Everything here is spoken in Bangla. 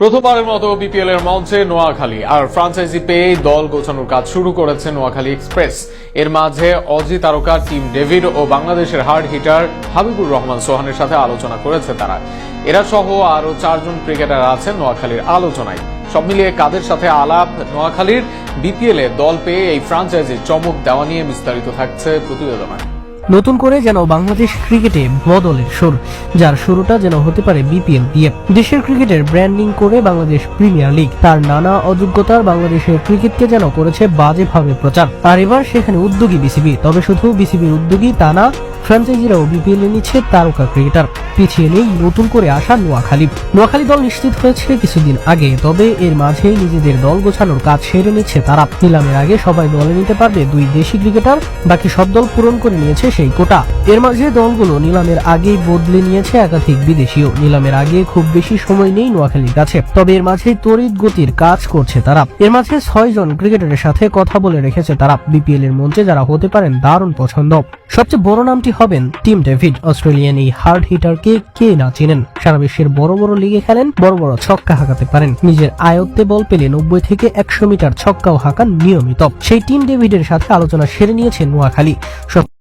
প্রথমবারের মতো বিপিএল এর মঞ্চে নোয়াখালী আর ফ্রাঞ্চাইজি পেয়ে দল গোছানোর কাজ শুরু করেছে নোয়াখালী এক্সপ্রেস। এর মাঝে অজি তারকা টিম ডেভিড ও বাংলাদেশের হার্ড হিটার হাবিবুর রহমান সোহানের সাথে আলোচনা করেছে তারা। এরা সহ আরো 4 জন ক্রিকেটার আছেন নোয়াখালীর আলোচনায়। সব মিলিয়ে কাদের সাথে আলাপ, নোয়াখালীর বিপিএল এ দল পেয়ে এই ফ্রাঞ্চাইজির চমক দেওয়া নিয়ে বিস্তারিত থাকছে প্রতিবেদনায়। নতুন করে যেন বাংলাদেশ ক্রিকেটে বদলের সুর, যার শুরুটা যেন হতে পারে বিপিএল দিয়ে। দেশের ক্রিকেটের ব্র্যান্ডিং করে বাংলাদেশ প্রিমিয়ার লিগ তার নানা অযোগ্যতার বাংলাদেশের ক্রিকেটকে যেন করেছে বাজেভাবে প্রচার। আর এবার সেখানে উদ্যোগী বিসিবি। তবে শুধু বিসিবির উদ্যোগী তা না, ফ্র্যাঞ্চাইজিরাও বিপিএল এ নিচ্ছে তারকা ক্রিকেটার। পিছিয়ে নেই নতুন করে আসা নোয়াখালী দল নিশ্চিত হয়েছে কিছুদিন আগে। তবে এর মাঝেই নিজেদের দল গোছানোর কাজ সেরে নিচ্ছে তারা। নিলামের আগে সবাই দলে নিতে পারবে 2 দেশি ক্রিকেটার, বাকি সব দল পূরণ করে নিয়েছে সেই কোটা। এর মাঝে দলগুলো নিলামের আগেই বদলে নিয়েছে একাধিক বিদেশিও। নিলামের আগে খুব বেশি সময় নেই নোয়াখালীর কাছে, তবে এর মাঝেই তড়িৎ গতির কাজ করছে তারা। এর মাঝে 6 জন ক্রিকেটারের সাথে কথা বলে রেখেছে তারা, বিপিএল এর মঞ্চে যারা হতে পারেন দারুণ পছন্দ। সবচেয়ে বড় নামটি হবেন টিম ডেভিড। অস্ট্রেলিয়ান এই হার্ড হিটারকে কে না চিনেন। সারা বিশ্বের বড় বড় লিগে খেলেন, বড় বড় ছক্কা হাঁকাতে পারেন। নিজের আয়ত্তে বল পেলে 90 থেকে 100 মিটার ছক্কাও হাঁকান নিয়মিত। সেই টিম ডেভিডের সাথে আলোচনা সেরে নিয়েছে নোয়াখালী।